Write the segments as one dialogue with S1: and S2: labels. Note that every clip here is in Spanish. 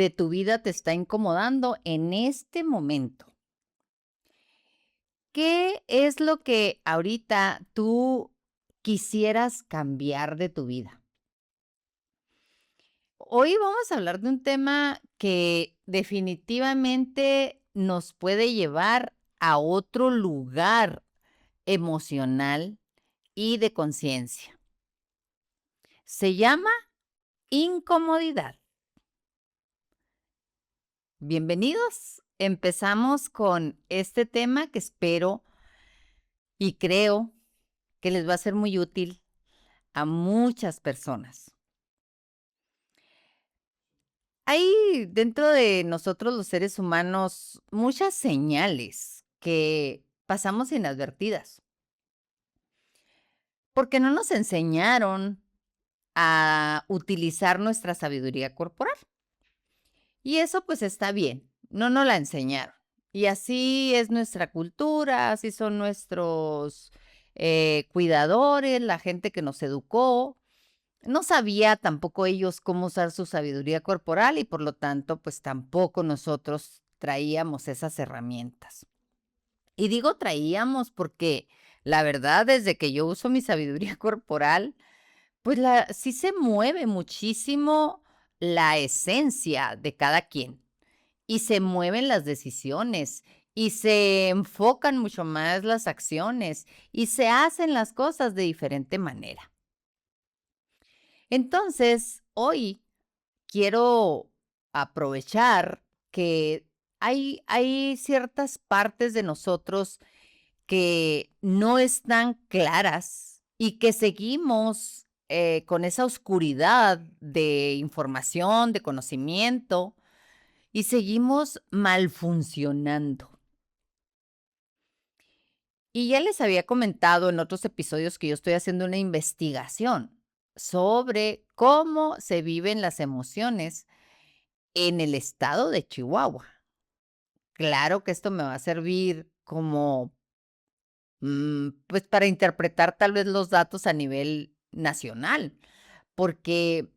S1: de tu vida te está incomodando en este momento? ¿Qué es lo que ahorita tú quisieras cambiar de tu vida? Hoy vamos a hablar de un tema que definitivamente nos puede llevar a otro lugar emocional y de conciencia. Se llama incomodidad. Bienvenidos. Empezamos con este tema que espero y creo que les va a ser muy útil a muchas personas. Hay dentro de nosotros los seres humanos muchas señales que pasamos inadvertidas, porque no nos enseñaron a utilizar nuestra sabiduría corporal. Y eso pues está bien, no nos la enseñaron. Y así es nuestra cultura, así son nuestros cuidadores, la gente que nos educó. No sabía tampoco ellos cómo usar su sabiduría corporal y por lo tanto, pues tampoco nosotros traíamos esas herramientas. Y digo traíamos porque la verdad, desde que yo uso mi sabiduría corporal, pues sí se mueve muchísimo la esencia de cada quien y se mueven las decisiones y se enfocan mucho más las acciones y se hacen las cosas de diferente manera. Entonces, hoy quiero aprovechar que hay ciertas partes de nosotros que no están claras y que seguimos con esa oscuridad de información, de conocimiento, y seguimos mal funcionando. Y ya les había comentado en otros episodios que yo estoy haciendo una investigación sobre cómo se viven las emociones en el estado de Chihuahua. Claro que esto me va a servir como, pues, para interpretar tal vez los datos a nivel nacional, porque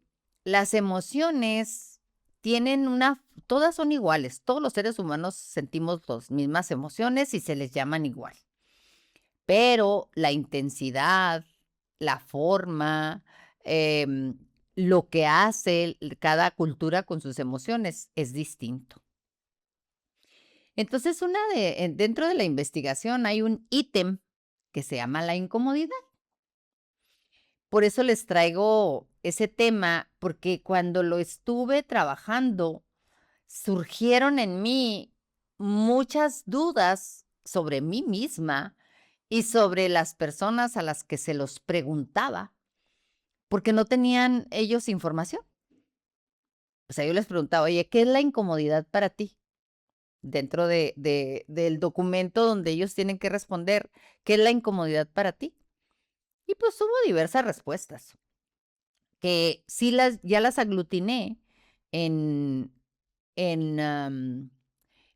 S1: las emociones tienen todas son iguales, todos los seres humanos sentimos las mismas emociones y se les llaman igual, pero la intensidad, la forma, em, lo que hace cada cultura con sus emociones es distinto. Entonces, dentro de la investigación hay un ítem que se llama la incomodidad. Por eso les traigo ese tema, porque cuando lo estuve trabajando, surgieron en mí muchas dudas sobre mí misma y sobre las personas a las que se los preguntaba, porque no tenían ellos información. O sea, yo les preguntaba: "Oye, ¿qué es la incomodidad para ti?". Dentro del documento donde ellos tienen que responder, ¿qué es la incomodidad para ti? Y, pues, hubo diversas respuestas, que sí ya las aglutiné en en,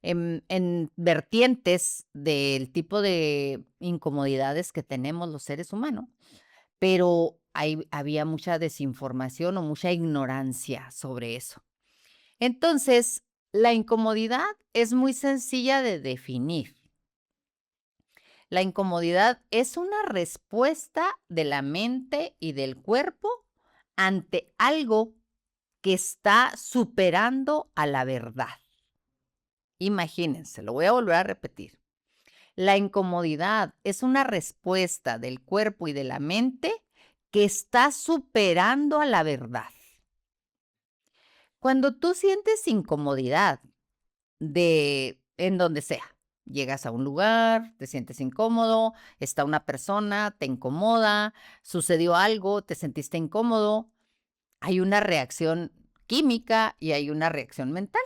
S1: en vertientes del tipo de incomodidades que tenemos los seres humanos, pero había mucha desinformación o mucha ignorancia sobre eso. Entonces, la incomodidad es muy sencilla de definir. La incomodidad es una respuesta de la mente y del cuerpo ante algo que está superando a la verdad. Imagínense, lo voy a volver a repetir. La incomodidad es una respuesta del cuerpo y de la mente que está superando a la verdad. Cuando tú sientes incomodidad en donde sea, llegas a un lugar, te sientes incómodo, está una persona, te incomoda, sucedió algo, te sentiste incómodo, hay una reacción química y hay una reacción mental.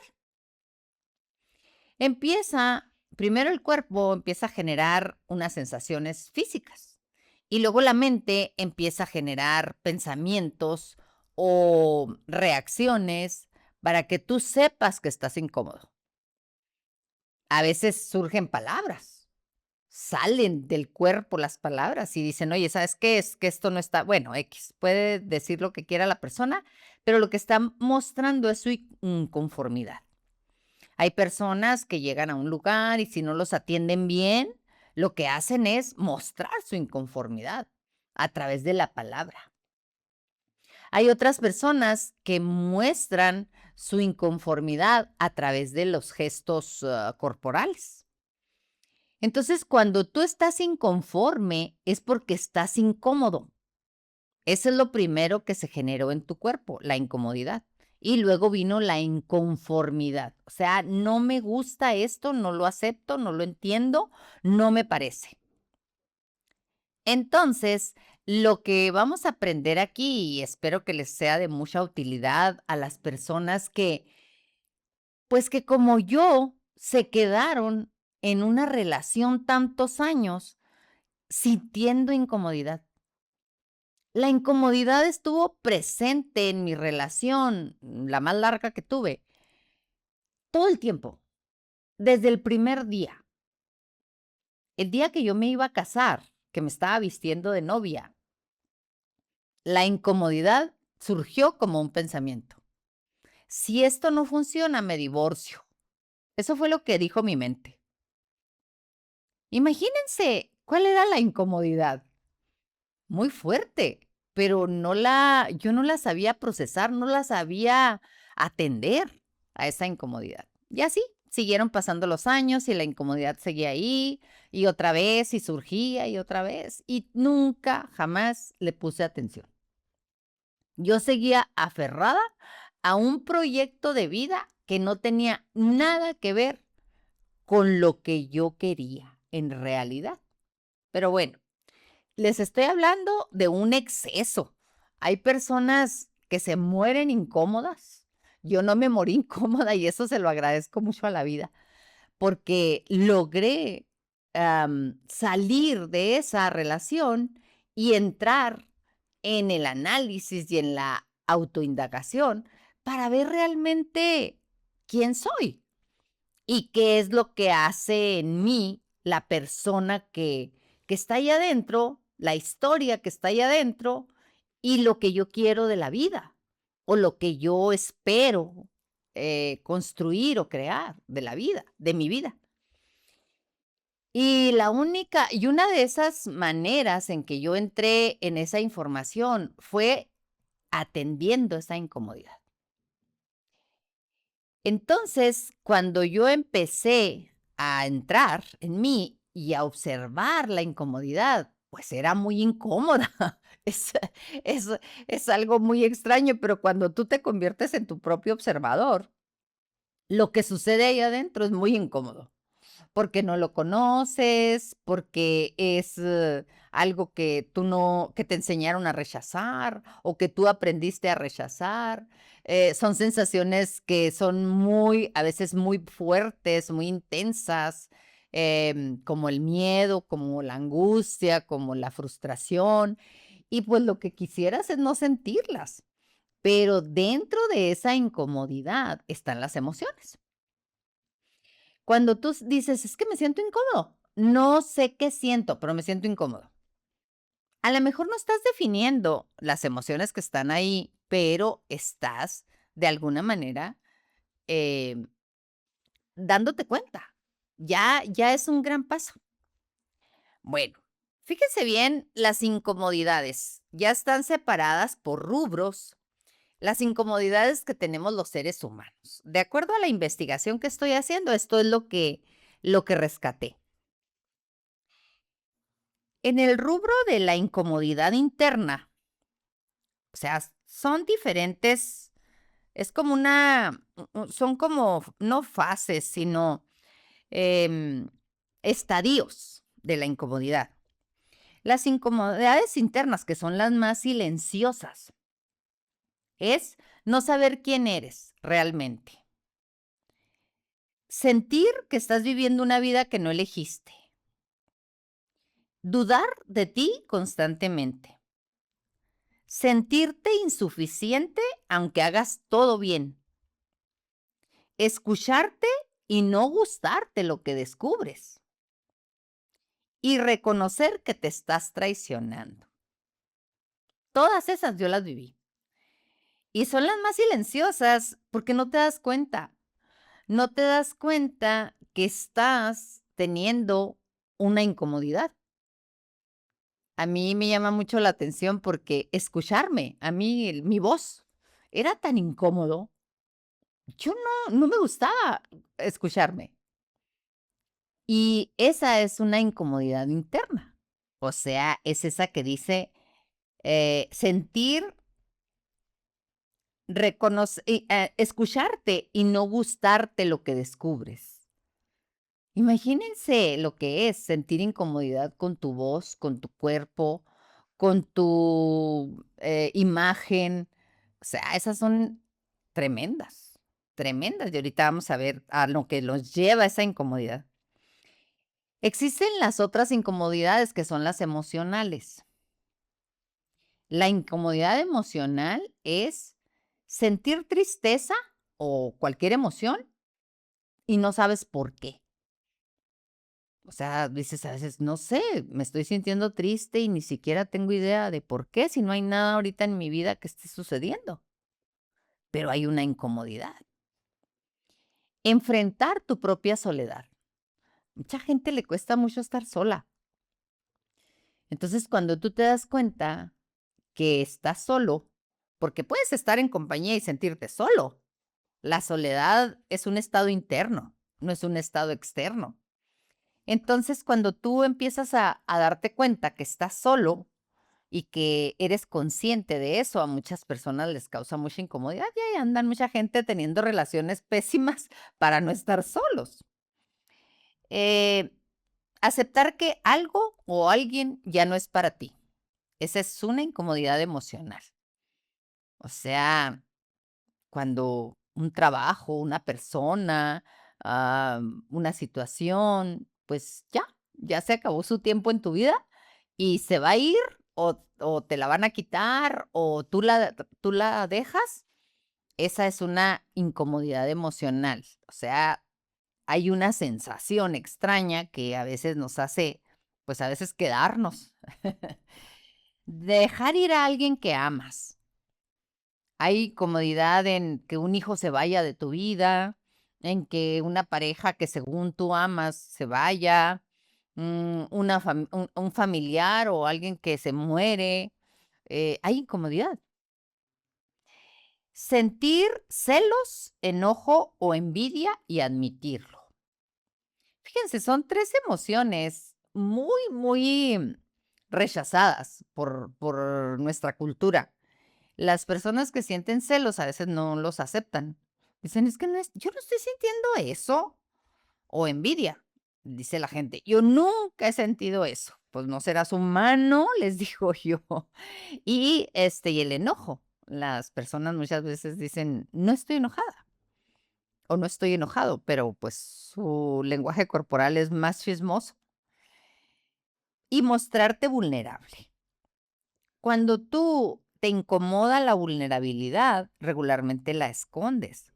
S1: Primero el cuerpo empieza a generar unas sensaciones físicas y luego la mente empieza a generar pensamientos o reacciones para que tú sepas que estás incómodo. A veces surgen palabras, salen del cuerpo las palabras y dicen: "Oye, ¿sabes qué? Es que esto no está", bueno, equis, puede decir lo que quiera la persona, pero lo que está mostrando es su inconformidad. Hay personas que llegan a un lugar y si no los atienden bien, lo que hacen es mostrar su inconformidad a través de la palabra. Hay otras personas que muestran su inconformidad a través de los gestos, corporales. Entonces, cuando tú estás inconforme, es porque estás incómodo. Eso es lo primero que se generó en tu cuerpo, la incomodidad. Y luego vino la inconformidad. O sea, no me gusta esto, no lo acepto, no lo entiendo, no me parece. Entonces, lo que vamos a aprender aquí, y espero que les sea de mucha utilidad a las personas que, pues que como yo, se quedaron en una relación tantos años sintiendo incomodidad. La incomodidad estuvo presente en mi relación, la más larga que tuve, todo el tiempo, desde el primer día. El día que yo me iba a casar, que me estaba vistiendo de novia, la incomodidad surgió como un pensamiento. Si esto no funciona, me divorcio. Eso fue lo que dijo mi mente. Imagínense cuál era la incomodidad. Muy fuerte, pero yo no la sabía procesar, no la sabía atender a esa incomodidad. Y así siguieron pasando los años y la incomodidad seguía ahí, y otra vez, y surgía, y otra vez, y nunca, jamás le puse atención. Yo seguía aferrada a un proyecto de vida que no tenía nada que ver con lo que yo quería en realidad. Pero bueno, les estoy hablando de un exceso. Hay personas que se mueren incómodas. Yo no me morí incómoda y eso se lo agradezco mucho a la vida, porque logré, salir de esa relación y entrar en el análisis y en la autoindagación para ver realmente quién soy y qué es lo que hace en mí la persona que está ahí adentro, la historia que está ahí adentro y lo que yo quiero de la vida o lo que yo espero construir o crear de la vida, de mi vida. Y una de esas maneras en que yo entré en esa información fue atendiendo esa incomodidad. Entonces, cuando yo empecé a entrar en mí y a observar la incomodidad, pues era muy incómoda. Es, es, es algo muy extraño, pero cuando tú te conviertes en tu propio observador, lo que sucede ahí adentro es muy incómodo. Porque no lo conoces, porque es, algo que tú no que te enseñaron a rechazar, o que tú aprendiste a rechazar. Son sensaciones que son a veces muy fuertes, muy intensas, como el miedo, como la angustia, como la frustración, y pues lo que quisieras es no sentirlas, pero dentro de esa incomodidad están las emociones. Cuando tú dices: "Es que me siento incómodo, no sé qué siento, pero me siento incómodo". A lo mejor no estás definiendo las emociones que están ahí, pero estás, de alguna manera, em, dándote cuenta. Ya es un gran paso. Bueno, fíjense bien, las incomodidades ya están separadas por rubros, las incomodidades que tenemos los seres humanos. De acuerdo a la investigación que estoy haciendo, esto es lo que rescaté. En el rubro de la incomodidad interna, o sea, son diferentes, es como son como, no fases, sino em, estadios de la incomodidad. Las incomodidades internas, que son las más silenciosas, es no saber quién eres realmente. Sentir que estás viviendo una vida que no elegiste. Dudar de ti constantemente. Sentirte insuficiente aunque hagas todo bien. Escucharte y no gustarte lo que descubres. y reconocer que te estás traicionando. Todas esas yo las viví. Y son las más silenciosas porque no te das cuenta. No te das cuenta que estás teniendo una incomodidad. A mí me llama mucho la atención porque escucharme, a mí mi voz era tan incómodo. Yo no me gustaba escucharme. Y esa es una incomodidad interna. O sea, es esa que dice, sentir, escucharte y no gustarte lo que descubres. Imagínense lo que es sentir incomodidad con tu voz, con tu cuerpo, con tu, imagen. O sea, esas son tremendas, tremendas. Y ahorita vamos a ver a lo que nos lleva a esa incomodidad. Existen las otras incomodidades que son las emocionales. La incomodidad emocional es sentir tristeza o cualquier emoción y no sabes por qué. O sea, dices a veces, no sé, me estoy sintiendo triste y ni siquiera tengo idea de por qué, si no hay nada ahorita en mi vida que esté sucediendo, pero hay una incomodidad. Enfrentar tu propia soledad. Mucha gente le cuesta mucho estar sola. Entonces, cuando tú te das cuenta que estás solo, porque puedes estar en compañía y sentirte solo. La soledad es un estado interno, no es un estado externo. Entonces, cuando tú empiezas a darte cuenta que estás solo y que eres consciente de eso, a muchas personas les causa mucha incomodidad y ahí andan mucha gente teniendo relaciones pésimas para no estar solos. Eh, aceptar que algo o alguien ya no es para ti. Esa es una incomodidad emocional. O sea, cuando un trabajo, una persona, una situación, pues ya se acabó su tiempo en tu vida y se va a ir o te la van a quitar o tú la dejas, esa es una incomodidad emocional. O sea, hay una sensación extraña que a veces nos hace, pues a veces quedarnos. Dejar ir a alguien que amas. Hay comodidad en que un hijo se vaya de tu vida, en que una pareja que según tú amas se vaya, un familiar o alguien que se muere. Hay incomodidad. Sentir celos, enojo o envidia y admitirlo. Fíjense, son 3 emociones muy rechazadas por nuestra cultura. Las personas que sienten celos a veces no los aceptan. Dicen, es que yo no estoy sintiendo eso. O envidia, dice la gente. Yo nunca he sentido eso. Pues no serás humano, les digo yo. Y el enojo. Las personas muchas veces dicen, no estoy enojada o no estoy enojado, pero pues su lenguaje corporal es más chismoso. Y mostrarte vulnerable. Cuando tú te incomoda la vulnerabilidad, regularmente la escondes.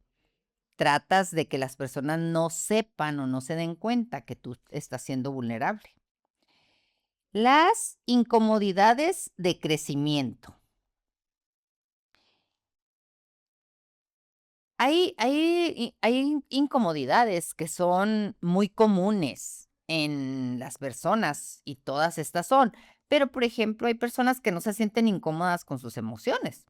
S1: Tratas de que las personas no sepan o no se den cuenta que tú estás siendo vulnerable. Las incomodidades de crecimiento. Hay incomodidades que son muy comunes en las personas y todas estas son, pero por ejemplo hay personas que no se sienten incómodas con sus emociones.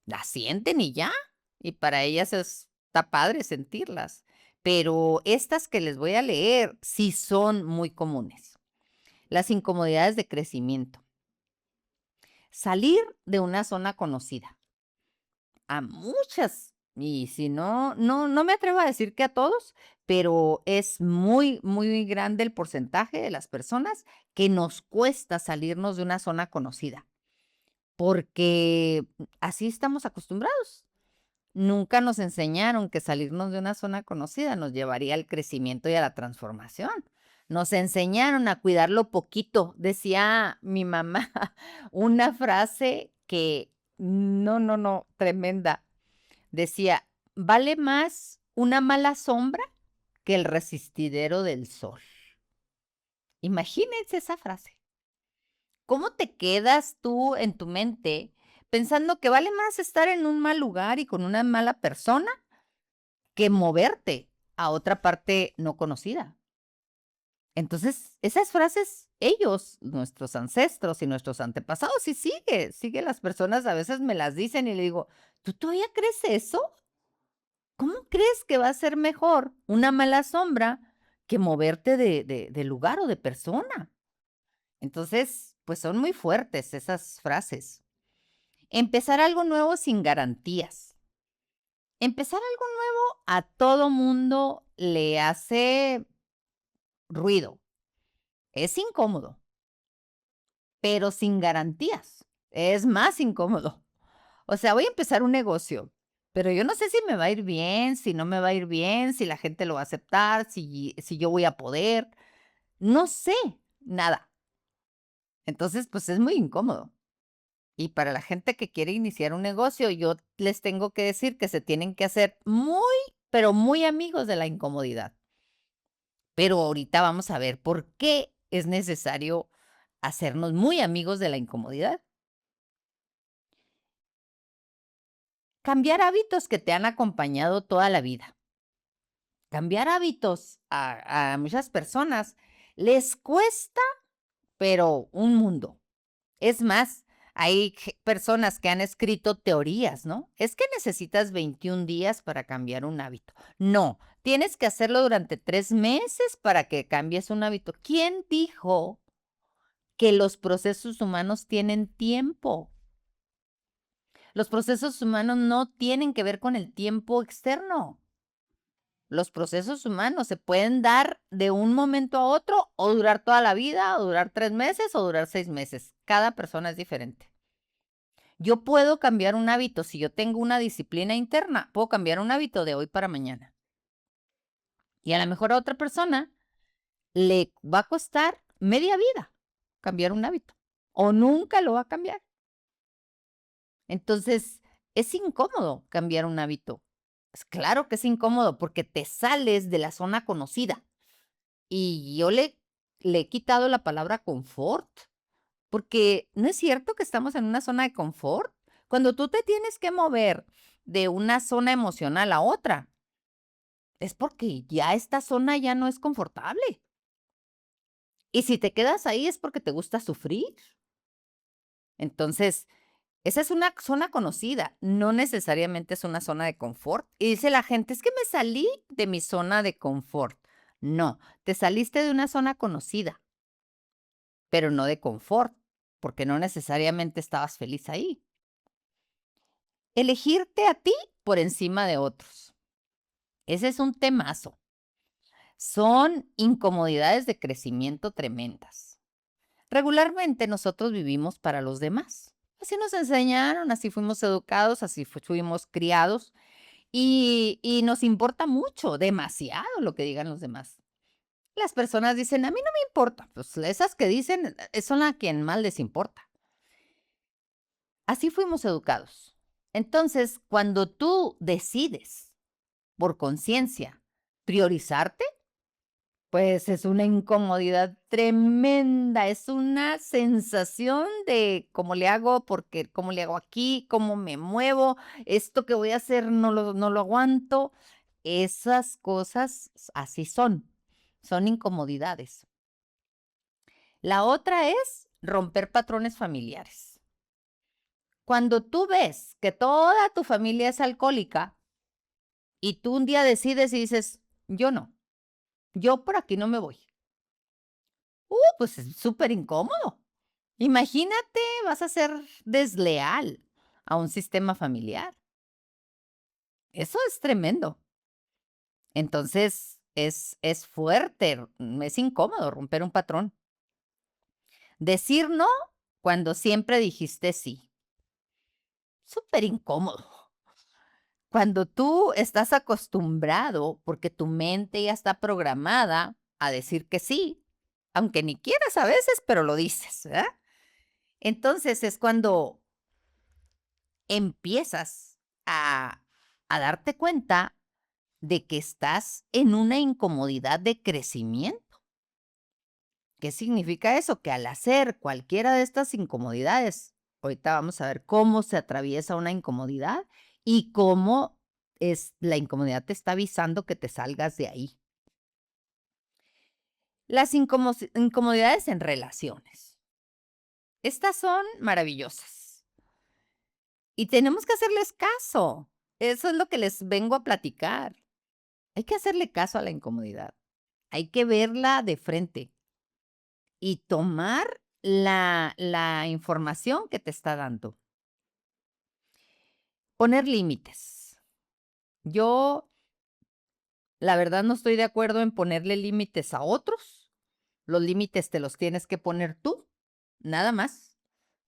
S1: Las sienten y ya, y para ellas está padre sentirlas. Pero estas que les voy a leer sí son muy comunes. Las incomodidades de crecimiento. Salir de una zona conocida. A muchas, y si no me atrevo a decir que a todos, pero es muy grande el porcentaje de las personas que nos cuesta salirnos de una zona conocida, porque así estamos acostumbrados. Nunca nos enseñaron que salirnos de una zona conocida nos llevaría al crecimiento y a la transformación. Nos enseñaron a cuidarlo poquito. Decía mi mamá una frase que no, tremenda. Decía, vale más una mala sombra que el resistidero del sol. Imagínense esa frase. ¿Cómo te quedas tú en tu mente pensando que vale más estar en un mal lugar y con una mala persona que moverte a otra parte no conocida? Entonces, esas frases, ellos, nuestros ancestros y nuestros antepasados, y sigue las personas a veces me las dicen y le digo, ¿tú todavía crees eso? ¿Cómo crees que va a ser mejor una mala sombra que moverte de lugar o de persona? Entonces, pues son muy fuertes esas frases. Empezar algo nuevo sin garantías. Empezar algo nuevo a todo mundo le hace ruido. Es incómodo, pero sin garantías. Es más incómodo. O sea, voy a empezar un negocio, pero yo no sé si me va a ir bien, si no me va a ir bien, si la gente lo va a aceptar, si yo voy a poder. No sé nada. Entonces, pues es muy incómodo. Y para la gente que quiere iniciar un negocio, yo les tengo que decir que se tienen que hacer muy, pero muy amigos de la incomodidad. Pero ahorita vamos a ver por qué es necesario hacernos muy amigos de la incomodidad. Cambiar hábitos que te han acompañado toda la vida. Cambiar hábitos a muchas personas les cuesta, pero un mundo. Es más, hay personas que han escrito teorías, ¿no? Es que necesitas 21 días para cambiar un hábito. No, tienes que hacerlo durante 3 meses para que cambies un hábito. ¿Quién dijo que los procesos humanos tienen tiempo? Los procesos humanos no tienen que ver con el tiempo externo. Los procesos humanos se pueden dar de un momento a otro o durar toda la vida, o durar 3 meses o durar 6 meses. Cada persona es diferente. Yo puedo cambiar un hábito si yo tengo una disciplina interna, puedo cambiar un hábito de hoy para mañana. Y a lo mejor a otra persona le va a costar media vida cambiar un hábito o nunca lo va a cambiar. Entonces, es incómodo cambiar un hábito. Es claro que es incómodo porque te sales de la zona conocida. Y yo le he quitado la palabra confort, porque no es cierto que estamos en una zona de confort. Cuando tú te tienes que mover de una zona emocional a otra, es porque ya esta zona ya no es confortable. Y si te quedas ahí es porque te gusta sufrir. Entonces, esa es una zona conocida, no necesariamente es una zona de confort. Y dice la gente, es que me salí de mi zona de confort. No, te saliste de una zona conocida, pero no de confort, porque no necesariamente estabas feliz ahí. Elegirte a ti por encima de otros. Ese es un temazo. Son incomodidades de crecimiento tremendas. Regularmente nosotros vivimos para los demás. Así nos enseñaron, así fuimos educados, así fuimos criados y nos importa mucho, demasiado lo que digan los demás. Las personas dicen, a mí no me importa. Pues esas que dicen son a quien más les importa. Así fuimos educados. Entonces, cuando tú decides por conciencia priorizarte, pues es una incomodidad tremenda, es una sensación de cómo le hago, porque cómo le hago aquí, cómo me muevo, esto que voy a hacer no lo aguanto. Esas cosas así son incomodidades. La otra es romper patrones familiares. Cuando tú ves que toda tu familia es alcohólica y tú un día decides y dices, yo no, yo por aquí no me voy. Pues es súper incómodo. Imagínate, vas a ser desleal a un sistema familiar. Eso es tremendo. Entonces, es fuerte, es incómodo romper un patrón. Decir no cuando siempre dijiste sí. Súper incómodo. Cuando tú estás acostumbrado, porque tu mente ya está programada a decir que sí, aunque ni quieras a veces, pero lo dices, ¿verdad? Entonces es cuando empiezas a darte cuenta de que estás en una incomodidad de crecimiento. ¿Qué significa eso? Que al hacer cualquiera de estas incomodidades, ahorita vamos a ver cómo se atraviesa una incomodidad y cómo la incomodidad te está avisando que te salgas de ahí. Las incomodidades en relaciones. Estas son maravillosas y tenemos que hacerles caso. Eso es lo que les vengo a platicar. Hay que hacerle caso a la incomodidad. Hay que verla de frente y tomar la información que te está dando. Poner límites. Yo, la verdad, no estoy de acuerdo en ponerle límites a otros. Los límites te los tienes que poner tú, nada más.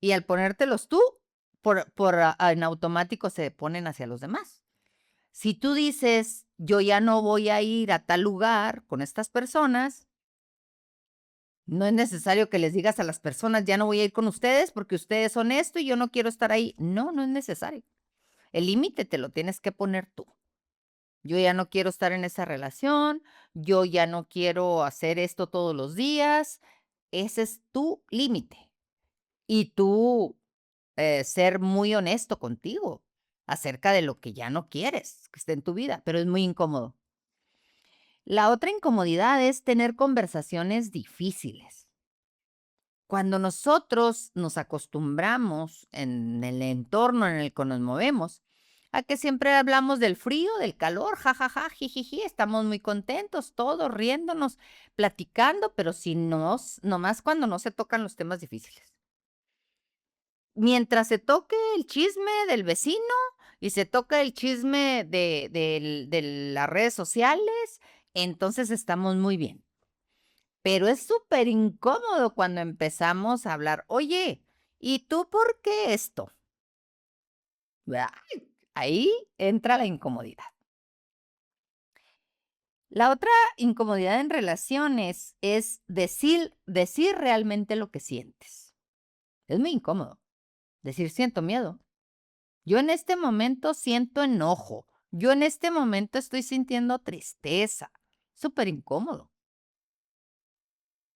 S1: Y al ponértelos tú, en automático se ponen hacia los demás. Si tú dices, yo ya no voy a ir a tal lugar con estas personas, no es necesario que les digas a las personas, ya no voy a ir con ustedes porque ustedes son esto y yo no quiero estar ahí. No, no es necesario. El límite te lo tienes que poner tú. Yo ya no quiero estar en esa relación, yo ya no quiero hacer esto todos los días. Ese es tu límite. Y tú ser muy honesto contigo acerca de lo que ya no quieres que esté en tu vida, pero es muy incómodo. La otra incomodidad es tener conversaciones difíciles. Cuando nosotros nos acostumbramos en el entorno en el que nos movemos, a que siempre hablamos del frío, del calor, jajaja, jijiji, estamos muy contentos, todos riéndonos, platicando, pero nomás cuando no se tocan los temas difíciles. Mientras se toque el chisme del vecino y se toca el chisme de las redes sociales, entonces estamos muy bien. Pero es súper incómodo cuando empezamos a hablar, oye, ¿y tú por qué esto? Ay, ahí entra la incomodidad. La otra incomodidad en relaciones es decir realmente lo que sientes. Es muy incómodo decir siento miedo. Yo en este momento siento enojo. Yo en este momento estoy sintiendo tristeza. Súper incómodo.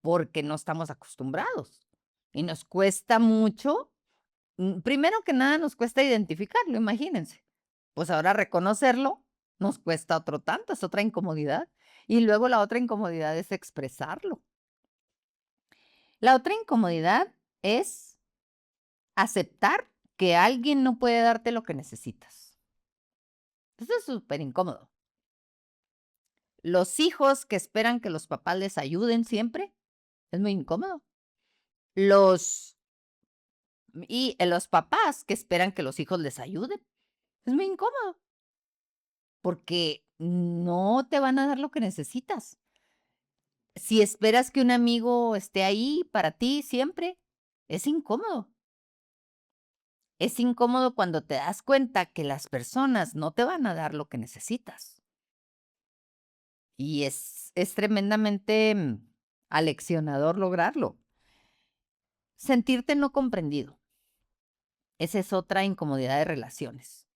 S1: Porque no estamos acostumbrados. Y nos cuesta mucho. Primero que nada, nos cuesta identificarlo, imagínense. Pues ahora reconocerlo nos cuesta otro tanto, es otra incomodidad. Y luego la otra incomodidad es expresarlo. La otra incomodidad es aceptar que alguien no puede darte lo que necesitas. Eso es súper incómodo. Los hijos que esperan que los papás les ayuden siempre, es muy incómodo. Los papás que esperan que los hijos les ayuden, es muy incómodo. Porque no te van a dar lo que necesitas. Si esperas que un amigo esté ahí para ti siempre, es incómodo. Es incómodo cuando te das cuenta que las personas no te van a dar lo que necesitas. Y es tremendamente aleccionador lograrlo. Sentirte no comprendido. Esa es otra incomodidad de relaciones.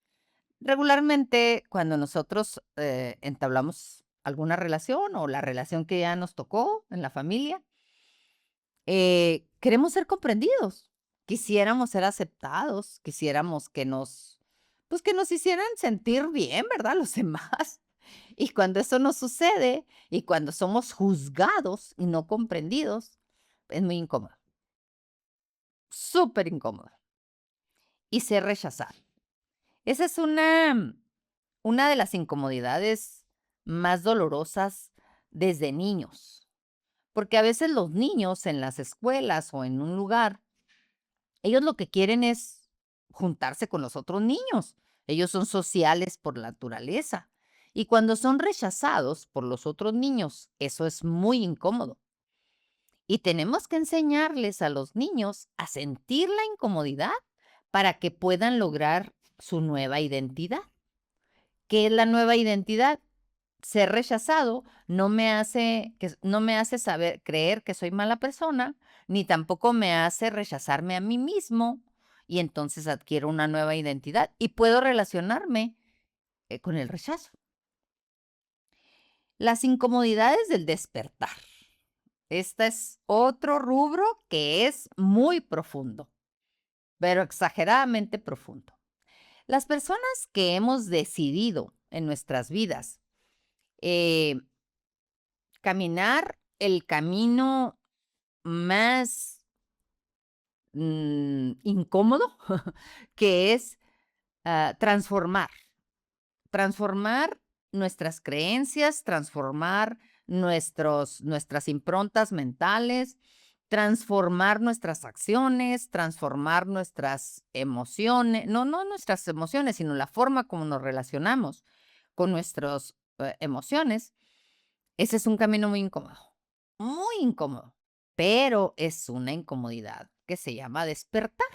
S1: Regularmente, cuando nosotros entablamos alguna relación o la relación que ya nos tocó en la familia, queremos ser comprendidos. Quisiéramos ser aceptados, quisiéramos pues que nos hicieran sentir bien, ¿verdad? Los demás. Y cuando eso no sucede y cuando somos juzgados y no comprendidos, es muy incómodo. Súper incómodo. Y ser rechazado. Esa es una de las incomodidades más dolorosas desde niños, porque a veces los niños en las escuelas o en un lugar, ellos lo que quieren es juntarse con los otros niños. Ellos son sociales por naturaleza. Y cuando son rechazados por los otros niños, eso es muy incómodo. Y tenemos que enseñarles a los niños a sentir la incomodidad para que puedan lograr su nueva identidad. ¿Qué es la nueva identidad? Ser rechazado no me hace creer que soy mala persona, ni tampoco me hace rechazarme a mí mismo, y entonces adquiero una nueva identidad y puedo relacionarme con el rechazo. Las incomodidades del despertar. Este es otro rubro que es muy profundo, pero exageradamente profundo. Las personas que hemos decidido en nuestras vidas eh, caminar el camino más incómodo, que es transformar nuestras creencias, transformar nuestras improntas mentales, transformar nuestras acciones, transformar nuestras emociones, no nuestras emociones, sino la forma como nos relacionamos con nuestras emociones. Ese es un camino muy incómodo, pero es una incomodidad que se llama despertar.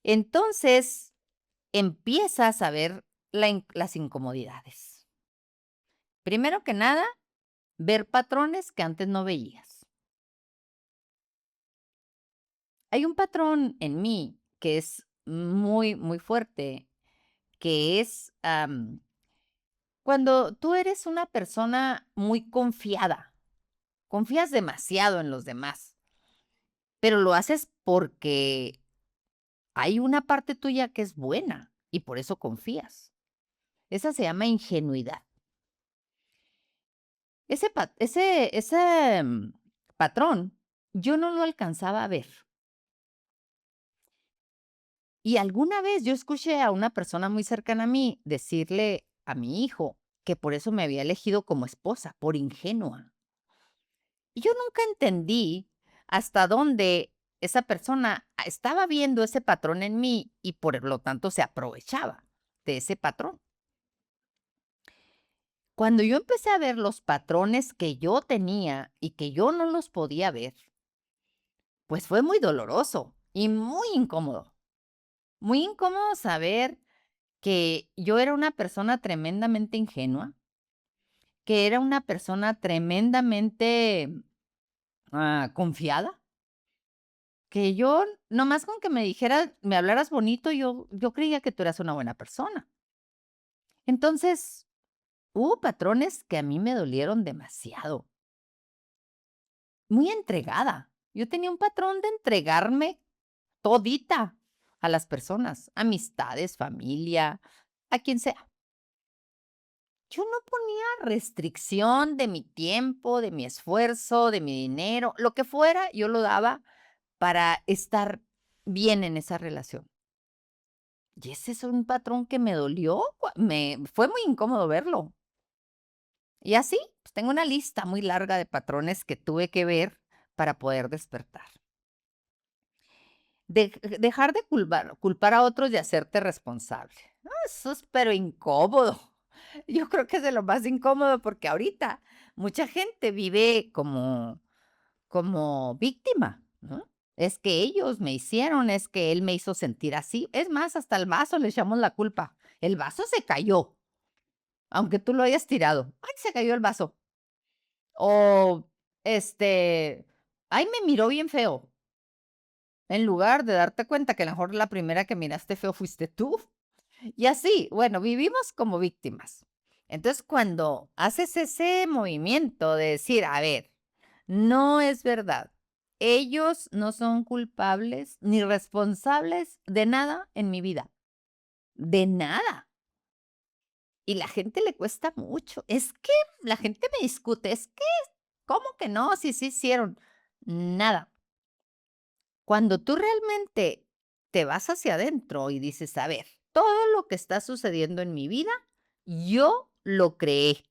S1: Entonces, empiezas a ver las incomodidades. Primero que nada, ver patrones que antes no veías. Hay un patrón en mí que es muy, muy fuerte, que es cuando tú eres una persona muy confiada, confías demasiado en los demás, pero lo haces porque hay una parte tuya que es buena y por eso confías. Esa se llama ingenuidad. Ese patrón, yo no lo alcanzaba a ver. Y alguna vez yo escuché a una persona muy cercana a mí decirle a mi hijo que por eso me había elegido como esposa, por ingenua. Y yo nunca entendí hasta dónde esa persona estaba viendo ese patrón en mí y por lo tanto se aprovechaba de ese patrón. Cuando yo empecé a ver los patrones que yo tenía y que yo no los podía ver, pues fue muy doloroso y muy incómodo. Muy incómodo saber que yo era una persona tremendamente ingenua, que era una persona tremendamente confiada, que yo nomás con que me dijeras, me hablaras bonito, yo creía que tú eras una buena persona. Entonces, hubo patrones que a mí me dolieron demasiado. Muy entregada. Yo tenía un patrón de entregarme todita a las personas, amistades, familia, a quien sea. Yo no ponía restricción de mi tiempo, de mi esfuerzo, de mi dinero, lo que fuera, yo lo daba para estar bien en esa relación. Y ese es un patrón que me dolió, me fue muy incómodo verlo. Y así, pues tengo una lista muy larga de patrones que tuve que ver para poder despertar. Dejar de culpar a otros y hacerte responsable. Eso es pero incómodo. Yo creo que es de lo más incómodo porque ahorita mucha gente vive como víctima, ¿no? Es que ellos me hicieron, es que él me hizo sentir así. Es más, hasta el vaso le echamos la culpa. El vaso se cayó, aunque tú lo hayas tirado. Ay, se cayó el vaso. O, ay, me miró bien feo. En lugar de darte cuenta que a lo mejor la primera que miraste feo fuiste tú. Y así, bueno, vivimos como víctimas. Entonces, cuando haces ese movimiento de decir, a ver, no es verdad, ellos no son culpables ni responsables de nada en mi vida, de nada. Y la gente le cuesta mucho. Es que la gente me discute, es que, ¿cómo que no? Si sí hicieron nada. Cuando tú realmente te vas hacia adentro y dices, a ver, todo lo que está sucediendo en mi vida, yo lo creé.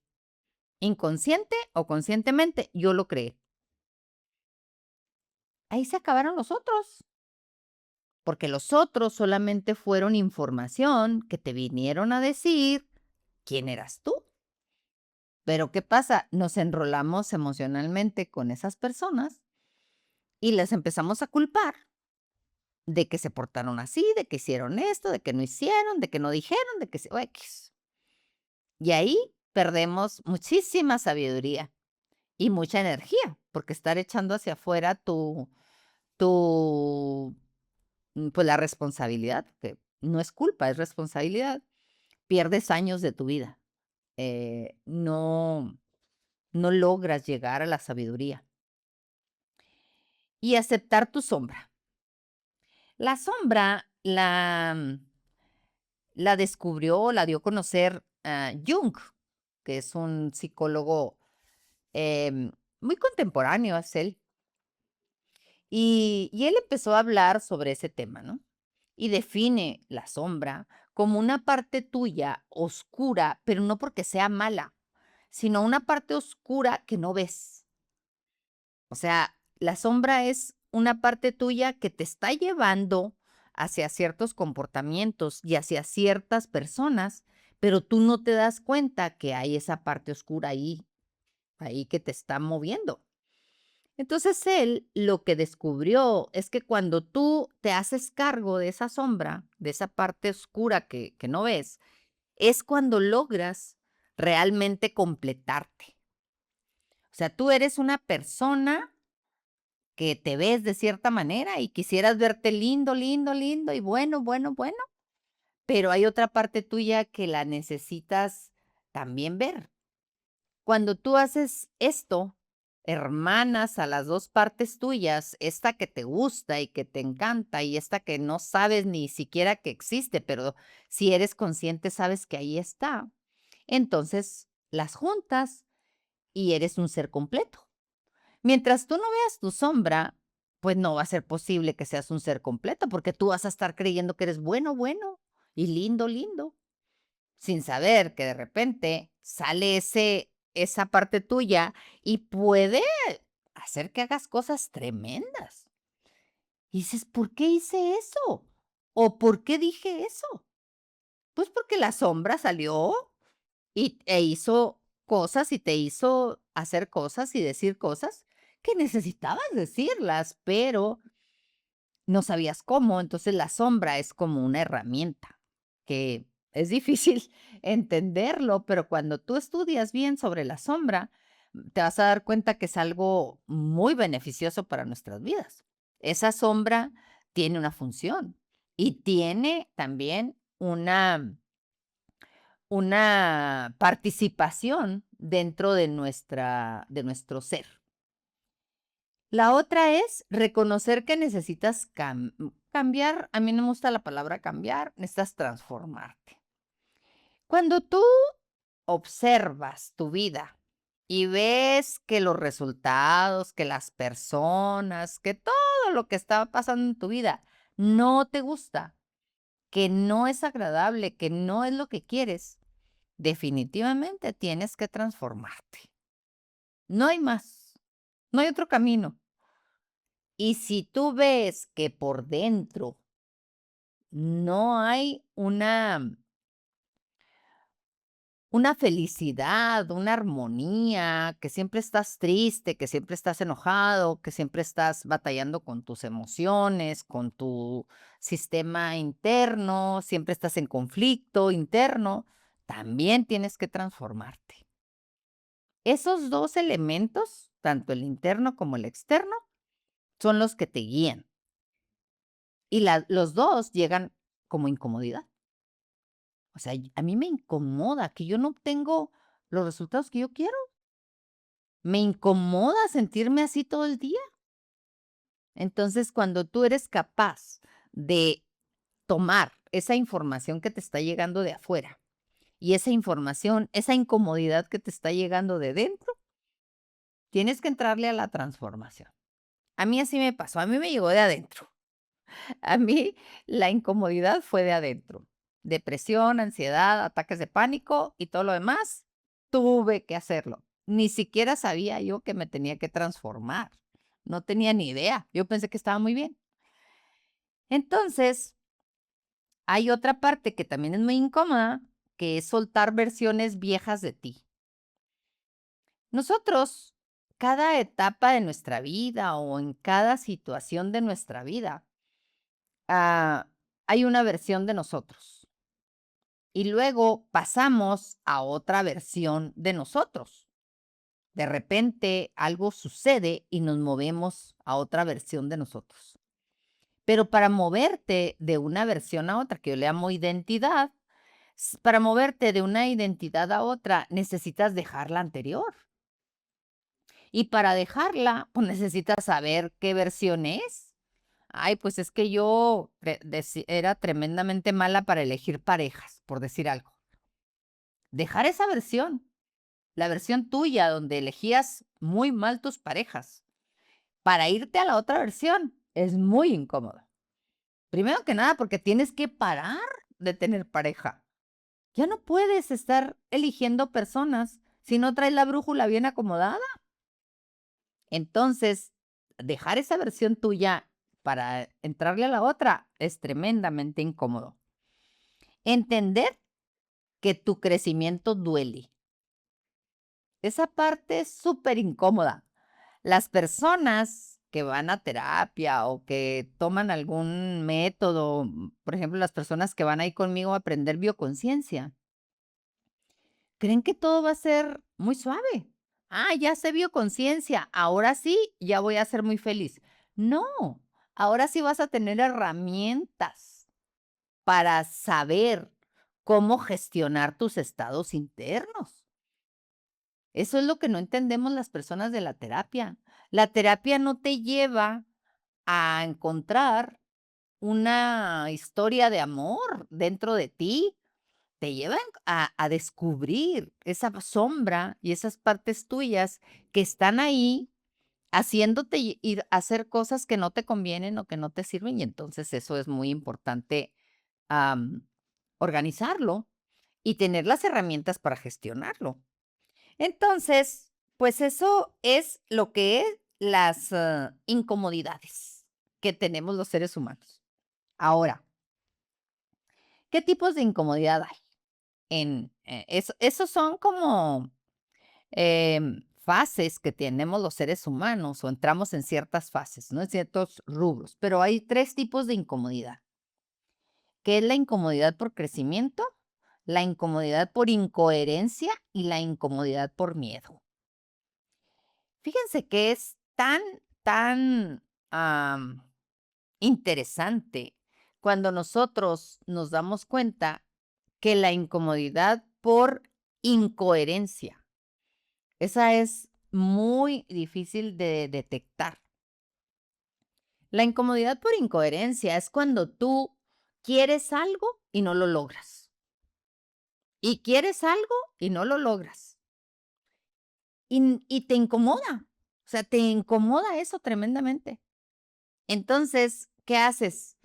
S1: Inconsciente o conscientemente, yo lo creé. Ahí se acabaron los otros, porque los otros solamente fueron información que te vinieron a decir quién eras tú. Pero ¿qué pasa? Nos enrolamos emocionalmente con esas personas y las empezamos a culpar de que se portaron así, de que hicieron esto, de que no hicieron, de que no dijeron, de que o X. Y ahí perdemos muchísima sabiduría y mucha energía, porque estar echando hacia afuera tu pues la responsabilidad, que no es culpa, es responsabilidad, pierdes años de tu vida. No, no logras llegar a la sabiduría. Y aceptar tu sombra. La sombra la descubrió, la dio a conocer Jung, que es un psicólogo muy contemporáneo, es él. Y él empezó a hablar sobre ese tema, ¿no? Y define la sombra como una parte tuya oscura, pero no porque sea mala, sino una parte oscura que no ves. O sea, la sombra es una parte tuya que te está llevando hacia ciertos comportamientos y hacia ciertas personas, pero tú no te das cuenta que hay esa parte oscura ahí que te está moviendo. Entonces él lo que descubrió es que cuando tú te haces cargo de esa sombra, de esa parte oscura que no ves, es cuando logras realmente completarte. O sea, tú eres una persona que te ves de cierta manera y quisieras verte lindo, lindo, lindo y bueno, bueno, bueno, pero hay otra parte tuya que la necesitas también ver. Cuando tú haces esto, hermanas a las 2 partes tuyas, esta que te gusta y que te encanta y esta que no sabes ni siquiera que existe, pero si eres consciente sabes que ahí está. Entonces, las juntas y eres un ser completo. Mientras tú no veas tu sombra, pues no va a ser posible que seas un ser completo, porque tú vas a estar creyendo que eres bueno, bueno y lindo, lindo, sin saber que de repente sale esa parte tuya y puede hacer que hagas cosas tremendas. Y dices, ¿por qué hice eso? ¿O por qué dije eso? Pues porque la sombra salió e hizo cosas y te hizo hacer cosas y decir cosas que necesitabas decirlas, pero no sabías cómo. Entonces la sombra es como una herramienta que es difícil entenderlo, pero cuando tú estudias bien sobre la sombra, te vas a dar cuenta que es algo muy beneficioso para nuestras vidas. Esa sombra tiene una función y tiene también una participación dentro de nuestro ser. La otra es reconocer que necesitas cambiar. A mí no me gusta la palabra cambiar, necesitas transformarte. Cuando tú observas tu vida y ves que los resultados, que las personas, que todo lo que está pasando en tu vida no te gusta, que no es agradable, que no es lo que quieres, definitivamente tienes que transformarte. No hay más, no hay otro camino. Y si tú ves que por dentro no hay una felicidad, una armonía, que siempre estás triste, que siempre estás enojado, que siempre estás batallando con tus emociones, con tu sistema interno, siempre estás en conflicto interno, también tienes que transformarte. Esos 2 elementos, tanto el interno como el externo, son los que te guían. Y los 2 llegan como incomodidad. O sea, a mí me incomoda que yo no obtengo los resultados que yo quiero. Me incomoda sentirme así todo el día. Entonces, cuando tú eres capaz de tomar esa información que te está llegando de afuera y esa información, esa incomodidad que te está llegando de dentro, tienes que entrarle a la transformación. A mí así me pasó, a mí me llegó de adentro. A mí la incomodidad fue de adentro. Depresión, ansiedad, ataques de pánico y todo lo demás, tuve que hacerlo. Ni siquiera sabía yo que me tenía que transformar. No tenía ni idea. Yo pensé que estaba muy bien. Entonces, hay otra parte que también es muy incómoda, que es soltar versiones viejas de ti. Nosotros, cada etapa de nuestra vida o en cada situación de nuestra vida, ah, hay una versión de nosotros. Y luego pasamos a otra versión de nosotros. De repente algo sucede y nos movemos a otra versión de nosotros. Pero para moverte de una versión a otra, que yo le llamo identidad, para moverte de una identidad a otra necesitas dejar la anterior. Y para dejarla, pues necesitas saber qué versión es. Ay, pues es que yo era tremendamente mala para elegir parejas, por decir algo. Dejar esa versión, la versión tuya donde elegías muy mal tus parejas, para irte a la otra versión, es muy incómodo. Primero que nada, porque tienes que parar de tener pareja. Ya no puedes estar eligiendo personas si no traes la brújula bien acomodada. Entonces, dejar esa versión tuya para entrarle a la otra es tremendamente incómodo. Entender que tu crecimiento duele. Esa parte es súper incómoda. Las personas que van a terapia o que toman algún método, por ejemplo, las personas que van ahí conmigo a aprender bioconciencia, creen que todo va a ser muy suave. Ah, ya sé bioconciencia, ahora sí, ya voy a ser muy feliz. No, ahora sí vas a tener herramientas para saber cómo gestionar tus estados internos. Eso es lo que no entendemos las personas de la terapia. La terapia no te lleva a encontrar una historia de amor dentro de ti, te llevan a descubrir esa sombra y esas partes tuyas que están ahí haciéndote ir a hacer cosas que no te convienen o que no te sirven, y entonces eso es muy importante, organizarlo y tener las herramientas para gestionarlo. Entonces, pues eso es lo que es las, incomodidades que tenemos los seres humanos. Ahora, ¿qué tipos de incomodidad hay? Esos son como, fases que tenemos los seres humanos, o entramos en ciertas fases, ¿no? En ciertos rubros, pero hay 3 tipos de incomodidad, que es la incomodidad por crecimiento, la incomodidad por incoherencia y la incomodidad por miedo. Fíjense que es tan, interesante cuando nosotros nos damos cuenta que la incomodidad por incoherencia, esa es muy difícil de detectar. La incomodidad por incoherencia es cuando tú quieres algo y no lo logras. Y quieres algo y no lo logras. Y te incomoda. O sea, te incomoda eso tremendamente. Entonces, ¿qué haces?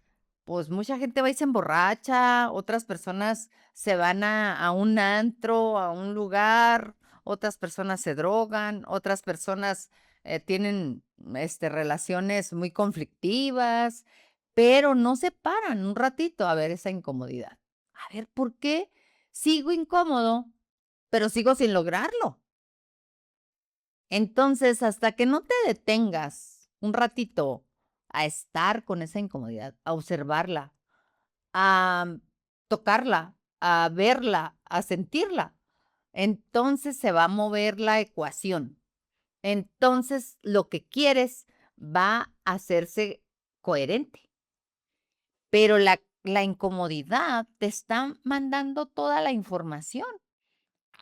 S1: Pues mucha gente va y se emborracha, otras personas se van a un antro, a un lugar, otras personas se drogan, otras personas tienen relaciones muy conflictivas, pero no se paran un ratito a ver esa incomodidad. A ver, ¿por qué sigo incómodo, pero sigo sin lograrlo? Entonces, hasta que no te detengas un ratito a estar con esa incomodidad, a observarla, a tocarla, a verla, a sentirla, entonces se va a mover la ecuación. Entonces, lo que quieres va a hacerse coherente, pero la incomodidad te está mandando toda la información.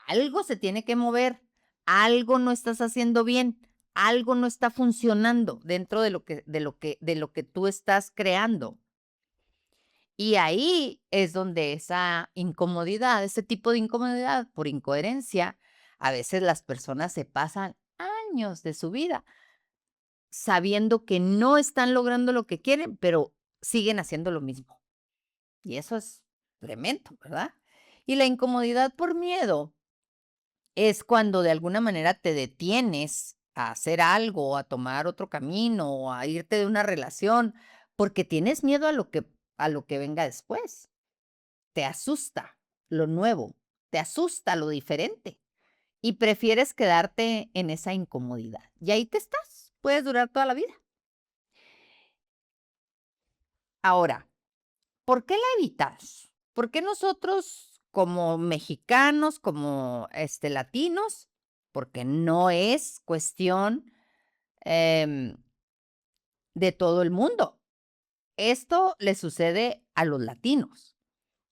S1: Algo se tiene que mover, algo no estás haciendo bien, algo no está funcionando dentro de lo que tú estás creando. Y ahí es donde esa incomodidad, ese tipo de incomodidad por incoherencia, a veces las personas se pasan años de su vida sabiendo que no están logrando lo que quieren, pero siguen haciendo lo mismo. Y eso es tremendo, ¿verdad? Y la incomodidad por miedo es cuando de alguna manera te detienes a hacer algo, a tomar otro camino, o a irte de una relación, porque tienes miedo a lo que venga después. Te asusta lo nuevo, te asusta lo diferente y prefieres quedarte en esa incomodidad. Y ahí te estás, puedes durar toda la vida. Ahora, ¿por qué la evitamos? ¿Por qué nosotros como mexicanos, como latinos? Porque no es cuestión em, de todo el mundo. Esto le sucede a los latinos.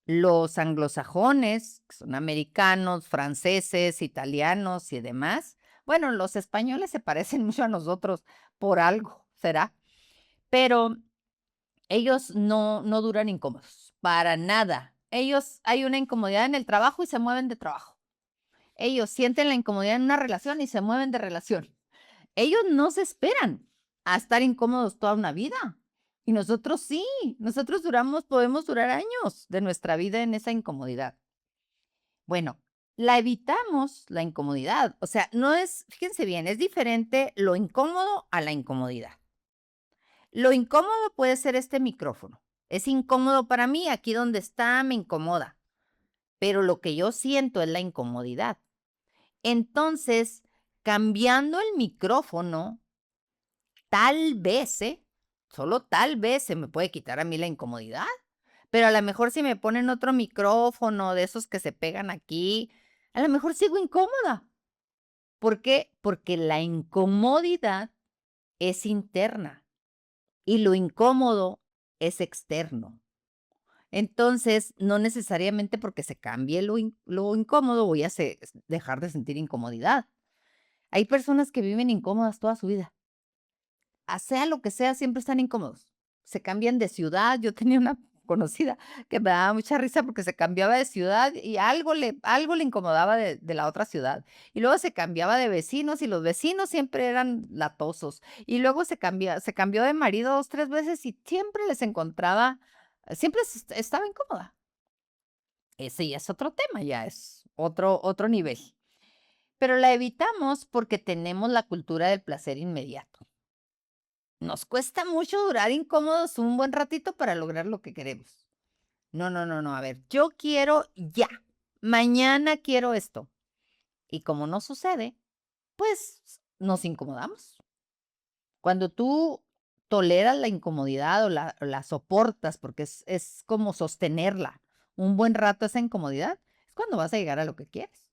S1: Los anglosajones, que son americanos, franceses, italianos y demás, Bueno, los españoles se parecen mucho a nosotros por algo, ¿será? Pero ellos no duran incómodos, para nada. Ellos hay una incomodidad en el trabajo y se mueven de trabajo. Ellos sienten la incomodidad en una relación y se mueven de relación. Ellos no se esperan a estar incómodos toda una vida. Y nosotros sí, nosotros podemos durar años de nuestra vida en esa incomodidad. Bueno, la evitamos, la incomodidad. O sea, no es, fíjense bien, es diferente lo incómodo a la incomodidad. Lo incómodo puede ser este micrófono. Es incómodo para mí, aquí donde está me incomoda, pero lo que yo siento es la incomodidad. Entonces, cambiando el micrófono, tal vez, solo tal vez se me puede quitar a mí la incomodidad, pero a lo mejor si me ponen otro micrófono de esos que se pegan aquí, a lo mejor sigo incómoda. ¿Por qué? Porque la incomodidad es interna y lo incómodo es externo. Entonces, no necesariamente porque se cambie lo incómodo voy a dejar de sentir incomodidad. Hay personas que viven incómodas toda su vida. Sea lo que sea, siempre están incómodos. Se cambian de ciudad. Yo tenía una conocida que me daba mucha risa porque se cambiaba de ciudad y algo le incomodaba de la otra ciudad. Y luego se cambiaba de vecinos y los vecinos siempre eran latosos. Y luego se cambió de marido 2, 3 veces y siempre les encontraba, siempre estaba incómoda. Ese ya es otro tema, ya es otro nivel. Pero la evitamos porque tenemos la cultura del placer inmediato. Nos cuesta mucho durar incómodos un buen ratito para lograr lo que queremos. No, no, no, no. A ver, yo quiero ya. Mañana quiero esto. Y como no sucede, pues nos incomodamos. Cuando tú toleras la incomodidad o la soportas, porque es como sostenerla un buen rato esa incomodidad, es cuando vas a llegar a lo que quieres.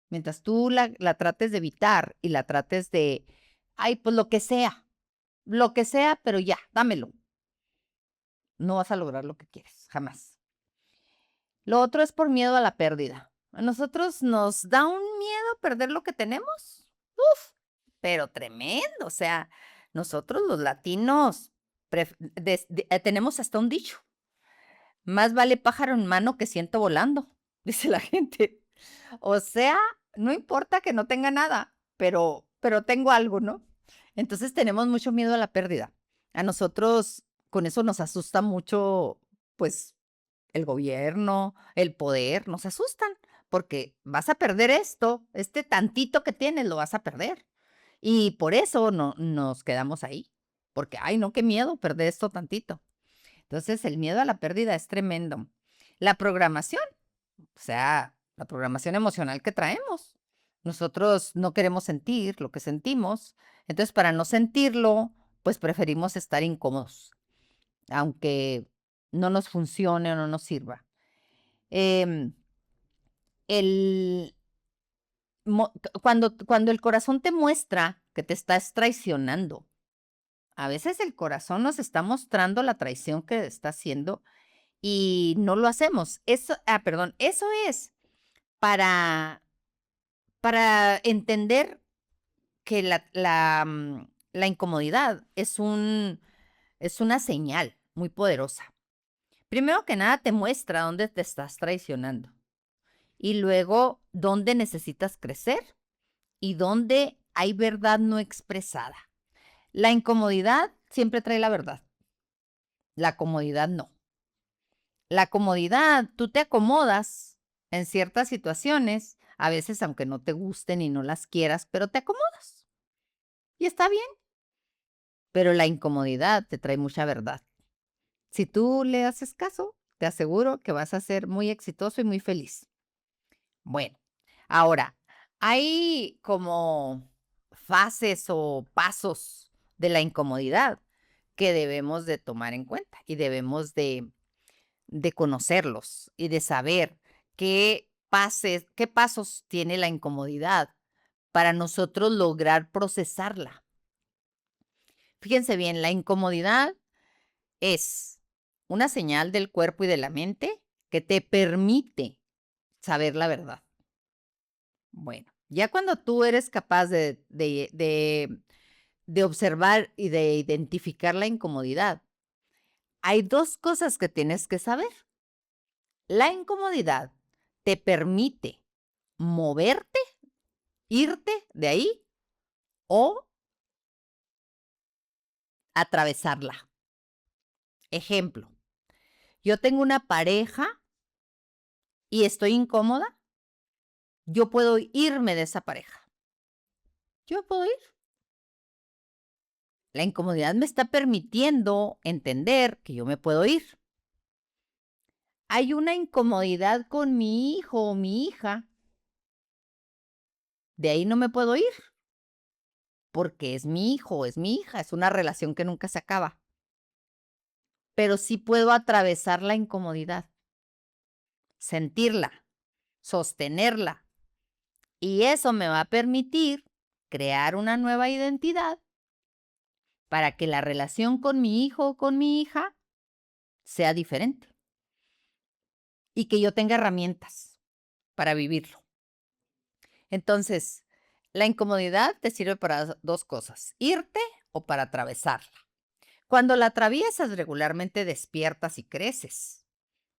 S1: Mientras tú la trates de evitar y la trates de, ay, pues lo que sea, pero ya, dámelo. No vas a lograr lo que quieres, jamás. Lo otro es por miedo a la pérdida. A nosotros nos da un miedo perder lo que tenemos. Uf, pero tremendo. O sea, nosotros los latinos tenemos hasta un dicho. Más vale pájaro en mano que ciento volando, dice la gente. O sea, no importa que no tenga nada, pero tengo algo, ¿no? Entonces tenemos mucho miedo a la pérdida. A nosotros con eso nos asusta mucho, pues, el gobierno, el poder, nos asustan, porque vas a perder esto, este tantito que tienes lo vas a perder. Y por eso no nos quedamos ahí, porque, ay, no, qué miedo perder esto tantito. Entonces, el miedo a la pérdida es tremendo. La programación, o sea, la programación emocional que traemos. Nosotros no queremos sentir lo que sentimos, entonces para no sentirlo, pues preferimos estar incómodos, aunque no nos funcione o no nos sirva. Em, el, cuando el corazón te muestra que te estás traicionando, a veces el corazón nos está mostrando la traición que está haciendo y no lo hacemos. Perdón, eso es para, para entender que la incomodidad es una señal muy poderosa. Primero que nada, te muestra dónde te estás traicionando y luego dónde necesitas crecer y dónde hay verdad no expresada. La incomodidad siempre trae la verdad, la comodidad no. La comodidad, tú te acomodas en ciertas situaciones, a veces aunque no te gusten y no las quieras, pero te acomodas y está bien. Pero la incomodidad te trae mucha verdad. Si tú le haces caso, te aseguro que vas a ser muy exitoso y muy feliz. Bueno, ahora, hay como fases o pasos de la incomodidad que debemos de tomar en cuenta y debemos de conocerlos y de saber qué pasos tiene la incomodidad para nosotros lograr procesarla. Fíjense bien, la incomodidad es una señal del cuerpo y de la mente que te permite saber la verdad. Bueno, Ya cuando tú eres capaz de observar y de identificar la incomodidad, hay 2 cosas que tienes que saber. La incomodidad te permite moverte, irte de ahí o atravesarla. Ejemplo, yo tengo una pareja y estoy incómoda, yo puedo irme de esa pareja. Yo puedo ir. La incomodidad me está permitiendo entender que yo me puedo ir. Hay una incomodidad con mi hijo o mi hija, de ahí no me puedo ir, porque es mi hijo o es mi hija, es una relación que nunca se acaba. Pero sí puedo atravesar la incomodidad, sentirla, sostenerla, y eso me va a permitir crear una nueva identidad para que la relación con mi hijo o con mi hija sea diferente y que yo tenga herramientas para vivirlo. Entonces, la incomodidad te sirve para 2 cosas, irte o para atravesarla. Cuando la atraviesas regularmente despiertas y creces.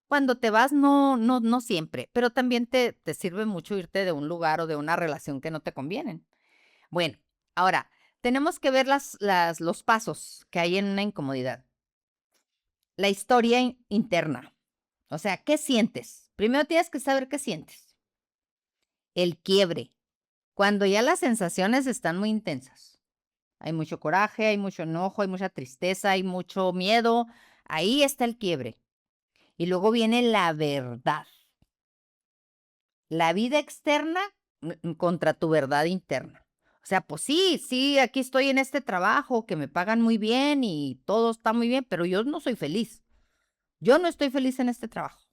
S1: Cuando te vas no siempre, pero también te sirve mucho irte de un lugar o de una relación que no te convienen. Bueno, ahora tenemos que ver los pasos que hay en una incomodidad. La historia interna, o sea, ¿qué sientes? Primero tienes que saber qué sientes. El quiebre, cuando ya las sensaciones están muy intensas. Hay mucho coraje, hay mucho enojo, hay mucha tristeza, hay mucho miedo. Ahí está el quiebre. Y luego viene la verdad. La vida externa contra tu verdad interna. O sea, pues sí, aquí estoy en este trabajo que me pagan muy bien y todo está muy bien, pero yo no soy feliz. Yo no estoy feliz en este trabajo.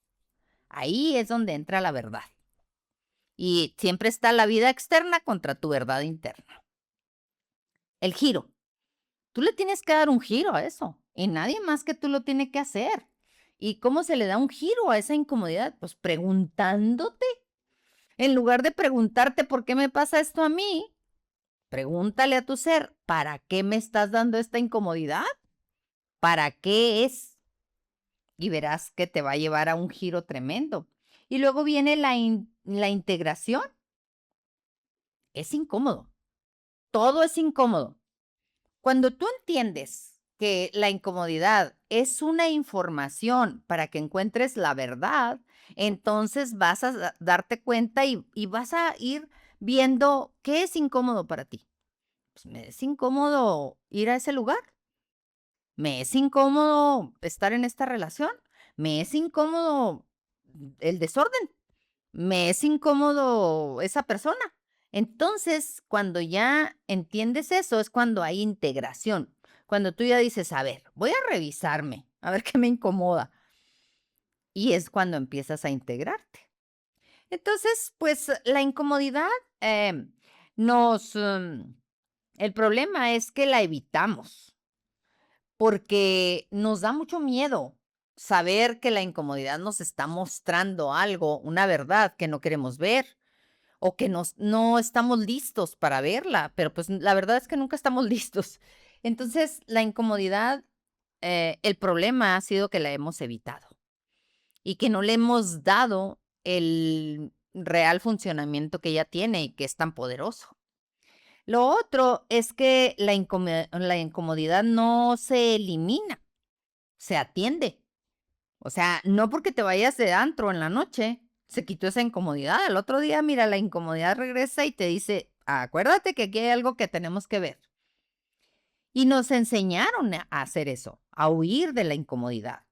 S1: Ahí es donde entra la verdad. Y siempre está la vida externa contra tu verdad interna. El giro. Tú le tienes que dar un giro a eso y nadie más que tú lo tiene que hacer. ¿Y cómo se le da un giro a esa incomodidad? Pues preguntándote. En lugar de preguntarte por qué me pasa esto a mí, pregúntale a tu ser, ¿para qué me estás dando esta incomodidad? ¿Para qué es? Y verás que te va a llevar a un giro tremendo. Y luego viene la integración. Es incómodo. Todo es incómodo. Cuando tú entiendes que la incomodidad es una información para que encuentres la verdad, entonces vas a darte cuenta y vas a ir viendo qué es incómodo para ti. Pues me es incómodo ir a ese lugar, me es incómodo estar en esta relación, me es incómodo el desorden, me es incómodo esa persona. Entonces, cuando ya entiendes eso, es cuando hay integración. Cuando tú ya dices, a ver, voy a revisarme, a ver qué me incomoda. Y es cuando empiezas a integrarte. Entonces, pues la incomodidad nos... el problema es que la evitamos porque nos da mucho miedo saber que la incomodidad nos está mostrando algo, una verdad que no queremos ver o que no estamos listos para verla, pero pues la verdad es que nunca estamos listos. Entonces, la incomodidad, el problema ha sido que la hemos evitado y que no le hemos dado el real funcionamiento que ella tiene y que es tan poderoso. Lo otro es que la incomodidad no se elimina, se atiende. O sea, no porque te vayas de antro en la noche, se quitó esa incomodidad. Al otro día, mira, la incomodidad regresa y te dice, acuérdate que aquí hay algo que tenemos que ver. Y nos enseñaron a hacer eso, a huir de la incomodidad.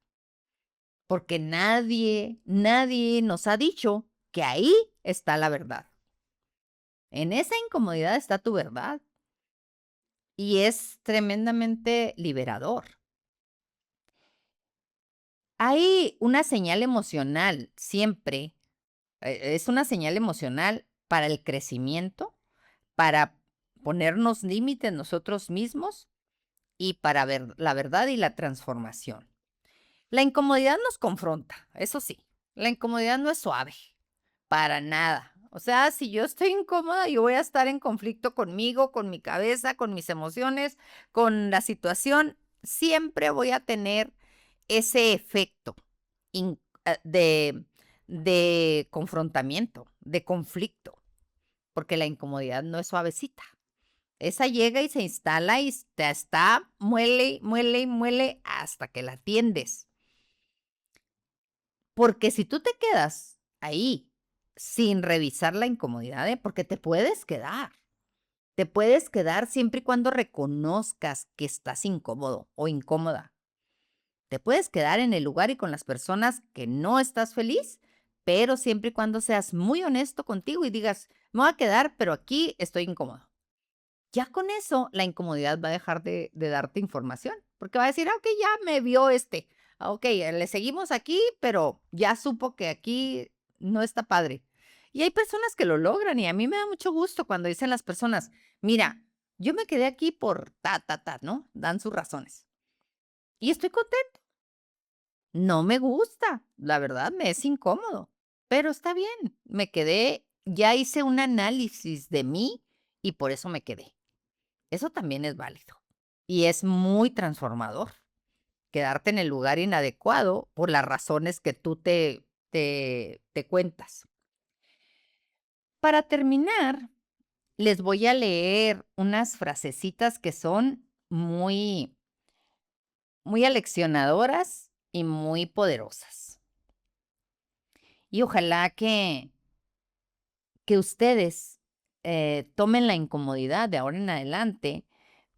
S1: Porque nadie nos ha dicho que ahí está la verdad. En esa incomodidad está tu verdad. Y es tremendamente liberador. Hay una señal emocional siempre, es una señal emocional para el crecimiento, para ponernos límites nosotros mismos y para ver la verdad y la transformación. La incomodidad nos confronta, eso sí, la incomodidad no es suave, para nada. O sea, si yo estoy incómoda, yo voy a estar en conflicto conmigo, con mi cabeza, con mis emociones, con la situación. Siempre voy a tener ese efecto in de confrontamiento, de conflicto, porque la incomodidad no es suavecita. Esa llega y se instala y te está muele, muele y muele hasta que la atiendes. Porque si tú te quedas ahí sin revisar la incomodidad, porque te puedes quedar siempre y cuando reconozcas que estás incómodo o incómoda. Te puedes quedar en el lugar y con las personas que no estás feliz, pero siempre y cuando seas muy honesto contigo y digas, me voy a quedar, pero aquí estoy incómodo. Ya con eso, la incomodidad va a dejar de darte información, porque va a decir, ok, ya me vio ok, le seguimos aquí, pero ya supo que aquí no está padre. Y hay personas que lo logran y a mí me da mucho gusto cuando dicen las personas, mira, yo me quedé aquí por ¿no? Dan sus razones. Y estoy contenta. No me gusta, la verdad me es incómodo, pero está bien, me quedé, ya hice un análisis de mí y por eso me quedé. Eso también es válido y es muy transformador, quedarte en el lugar inadecuado por las razones que tú te cuentas. Para terminar, les voy a leer unas frasecitas que son muy aleccionadoras y muy poderosas. Y ojalá que ustedes, tomen la incomodidad de ahora en adelante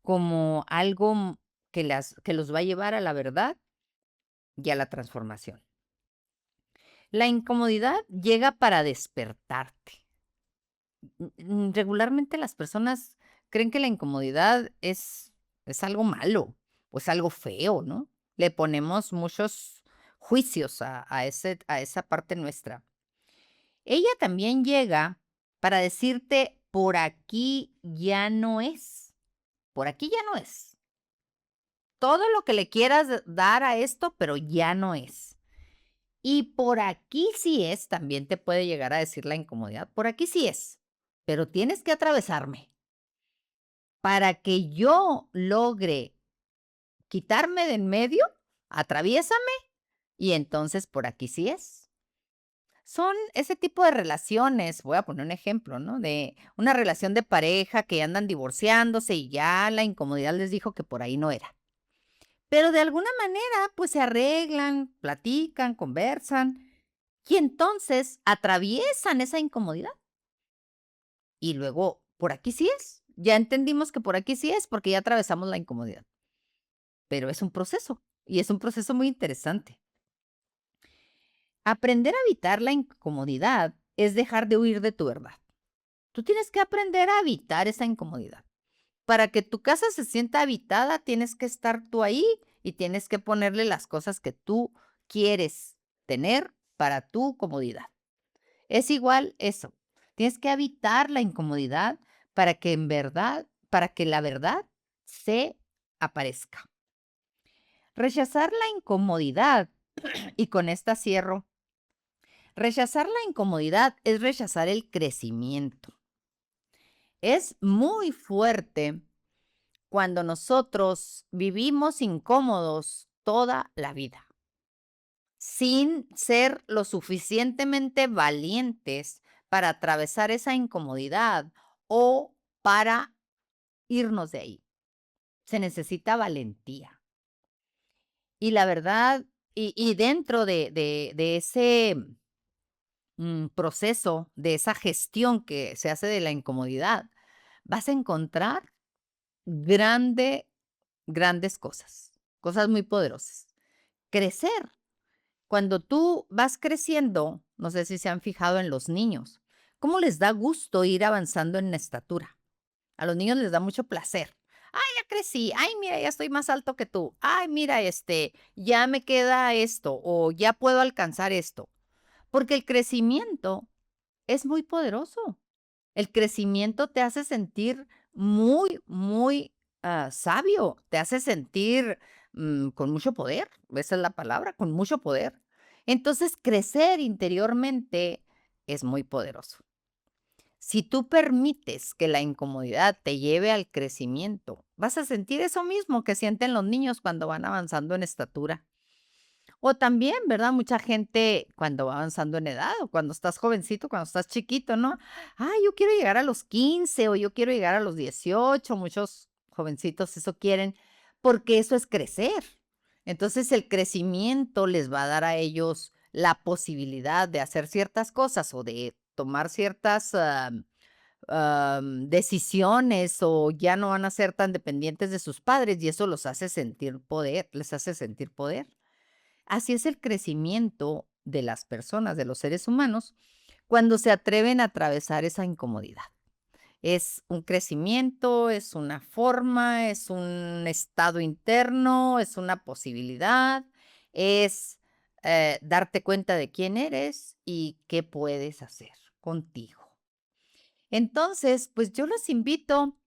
S1: como algo que los va a llevar a la verdad y a la transformación. La incomodidad llega para despertarte. Regularmente las personas creen que la incomodidad es algo malo o es algo feo, ¿no? Le ponemos muchos juicios a esa parte nuestra. Ella también llega para decirte, por aquí ya no es, por aquí ya no es. Todo lo que le quieras dar a esto, pero ya no es. Y por aquí sí es, también te puede llegar a decir la incomodidad, por aquí sí es, pero tienes que atravesarme. Para que yo logre quitarme de en medio, atraviésame y entonces por aquí sí es. Son ese tipo de relaciones, voy a poner un ejemplo, ¿no? De una relación de pareja que andan divorciándose y ya la incomodidad les dijo que por ahí no era. Pero de alguna manera, pues se arreglan, platican, conversan y entonces atraviesan esa incomodidad. Y luego, por aquí sí es. Ya entendimos que por aquí sí es porque ya atravesamos la incomodidad. Pero es un proceso y es un proceso muy interesante. Aprender a evitar la incomodidad es dejar de huir de tu verdad. Tú tienes que aprender a evitar esa incomodidad. Para que tu casa se sienta habitada, tienes que estar tú ahí y tienes que ponerle las cosas que tú quieres tener para tu comodidad. Es igual eso. Tienes que evitar la incomodidad para que la verdad se aparezca. Rechazar la incomodidad, y con esta cierro, rechazar la incomodidad es rechazar el crecimiento. Es muy fuerte cuando nosotros vivimos incómodos toda la vida, sin ser lo suficientemente valientes para atravesar esa incomodidad o para irnos de ahí. Se necesita valentía. Y la verdad, y dentro de ese proceso, de esa gestión que se hace de la incomodidad, vas a encontrar grande grandes cosas, cosas muy poderosas. Crecer. Cuando tú vas creciendo, no sé si se han fijado en los niños, cómo les da gusto ir avanzando en estatura. A los niños les da mucho placer. Ay, ya crecí. Ay, mira, ya estoy más alto que tú. Ay, mira, ya me queda esto o ya puedo alcanzar esto. Porque el crecimiento es muy poderoso. El crecimiento te hace sentir muy sabio, te hace sentir con mucho poder, esa es la palabra, con mucho poder. Entonces, crecer interiormente es muy poderoso. Si tú permites que la incomodidad te lleve al crecimiento, vas a sentir eso mismo que sienten los niños cuando van avanzando en estatura. O también, ¿verdad? Mucha gente cuando va avanzando en edad o cuando estás jovencito, cuando estás chiquito, ¿no? Ay, yo quiero llegar a los 15 o yo quiero llegar a los 18. Muchos jovencitos eso quieren porque eso es crecer. Entonces el crecimiento les va a dar a ellos la posibilidad de hacer ciertas cosas o de tomar ciertas decisiones o ya no van a ser tan dependientes de sus padres y eso los hace sentir poder, les hace sentir poder. Así es el crecimiento de las personas, de los seres humanos, cuando se atreven a atravesar esa incomodidad. Es un crecimiento, es una forma, es un estado interno, es una posibilidad, es darte cuenta de quién eres y qué puedes hacer contigo. Entonces, pues yo los invito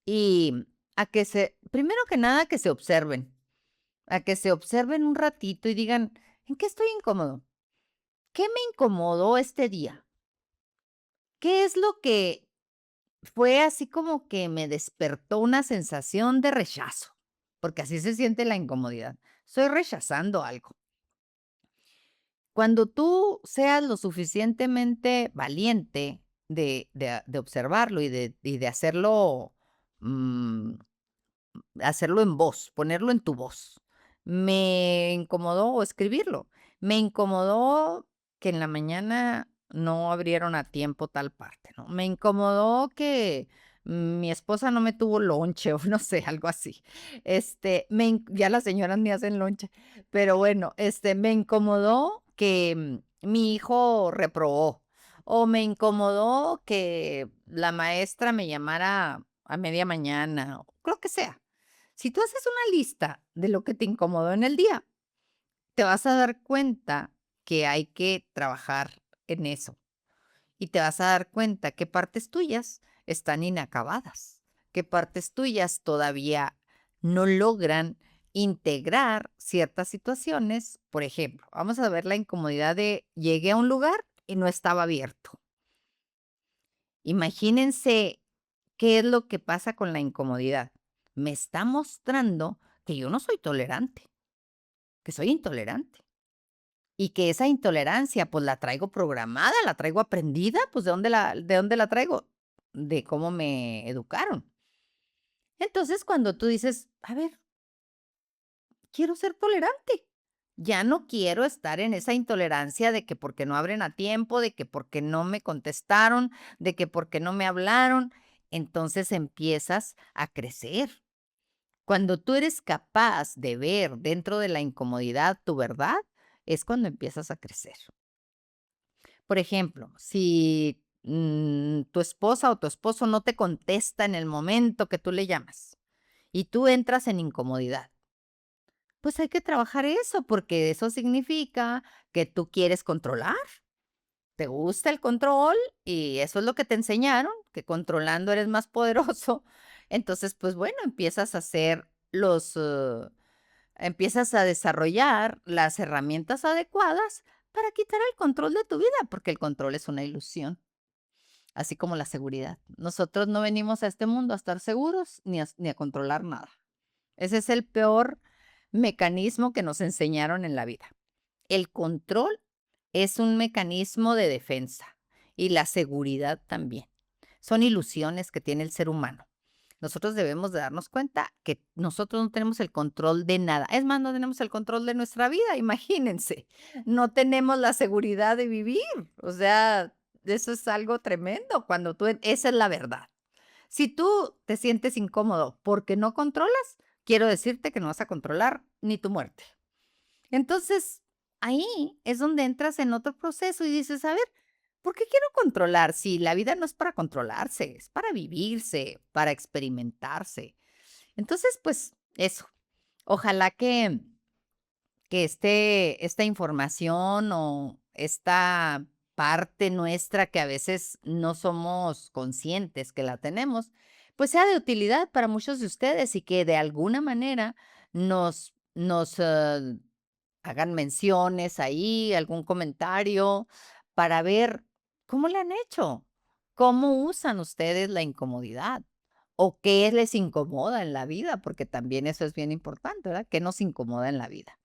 S1: y a que primero que nada, que se observen, a que se observen un ratito y digan, ¿en qué estoy incómodo? ¿Qué me incomodó este día? ¿Qué es lo que fue así como que me despertó una sensación de rechazo? Porque así se siente la incomodidad. Estoy rechazando algo. Cuando tú seas lo suficientemente valiente de observarlo y de hacerlo en voz, ponerlo en tu voz. Me incomodó o escribirlo. Me incomodó que en la mañana no abrieron a tiempo tal parte, ¿no? Me incomodó que mi esposa no me tuvo lonche o no sé, algo así. Ya las señoras ni hacen lonche, pero bueno, me incomodó que mi hijo reprobó o me incomodó que la maestra me llamara a media mañana, o lo que sea. Si tú haces una lista de lo que te incomodó en el día, te vas a dar cuenta que hay que trabajar en eso y te vas a dar cuenta qué partes tuyas están inacabadas, qué partes tuyas todavía no logran integrar ciertas situaciones. Por ejemplo, vamos a ver la incomodidad de llegué a un lugar y no estaba abierto. Imagínense qué es lo que pasa con la incomodidad. Me está mostrando que yo no soy tolerante, que soy intolerante. Y que esa intolerancia, pues, la traigo programada, la traigo aprendida, pues, ¿de dónde la traigo? De cómo me educaron. Entonces, cuando tú dices: "A ver, quiero ser tolerante, ya no quiero estar en esa intolerancia de que porque no abren a tiempo, de que porque no me contestaron, de que porque no me hablaron", entonces empiezas a crecer. Cuando tú eres capaz de ver dentro de la incomodidad tu verdad, es cuando empiezas a crecer. Por ejemplo, si tu esposa o tu esposo no te contesta en el momento que tú le llamas y tú entras en incomodidad, pues hay que trabajar eso, porque eso significa que tú quieres controlar. Te gusta el control y eso es lo que te enseñaron, que controlando eres más poderoso. Entonces, pues bueno, empiezas a desarrollar las herramientas adecuadas para quitar el control de tu vida, porque el control es una ilusión, así como la seguridad. Nosotros no venimos a este mundo a estar seguros ni a controlar nada. Ese es el peor mecanismo que nos enseñaron en la vida. El control es un mecanismo de defensa y la seguridad también. Son ilusiones que tiene el ser humano. Nosotros debemos de darnos cuenta que nosotros no tenemos el control de nada. Es más, no tenemos el control de nuestra vida, imagínense. No tenemos la seguridad de vivir. O sea, eso es algo tremendo cuando esa es la verdad. Si tú te sientes incómodo porque no controlas, quiero decirte que no vas a controlar ni tu muerte. Entonces, ahí es donde entras en otro proceso y dices, a ver, ¿por qué quiero controlar? Si la vida no es para controlarse, es para vivirse, para experimentarse. Entonces, pues eso. Ojalá que esta información o esta parte nuestra que a veces no somos conscientes que la tenemos, pues sea de utilidad para muchos de ustedes y que de alguna manera nos hagan menciones ahí, algún comentario para ver cómo le han hecho. ¿Cómo usan ustedes la incomodidad? ¿O qué les incomoda en la vida? Porque también eso es bien importante, ¿verdad? ¿Qué nos incomoda en la vida?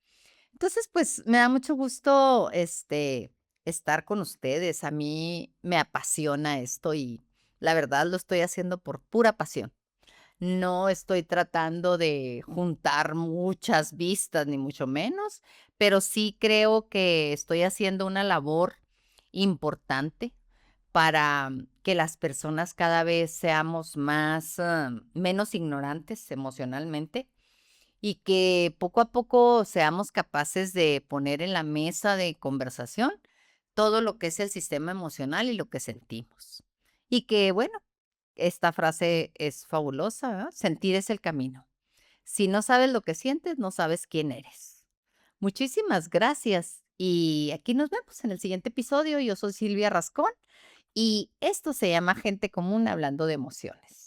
S1: Entonces, pues, me da mucho gusto, estar con ustedes. A mí me apasiona esto y la verdad lo estoy haciendo por pura pasión. No estoy tratando de juntar muchas vistas, ni mucho menos, pero sí creo que estoy haciendo una labor importante para que las personas cada vez seamos más, menos ignorantes emocionalmente y que poco a poco seamos capaces de poner en la mesa de conversación todo lo que es el sistema emocional y lo que sentimos. Y que, bueno, esta frase es fabulosa, ¿verdad? Sentir es el camino. Si no sabes lo que sientes, no sabes quién eres. Muchísimas gracias y aquí nos vemos en el siguiente episodio. Yo soy Silvia Rascón y esto se llama Gente Común Hablando de Emociones.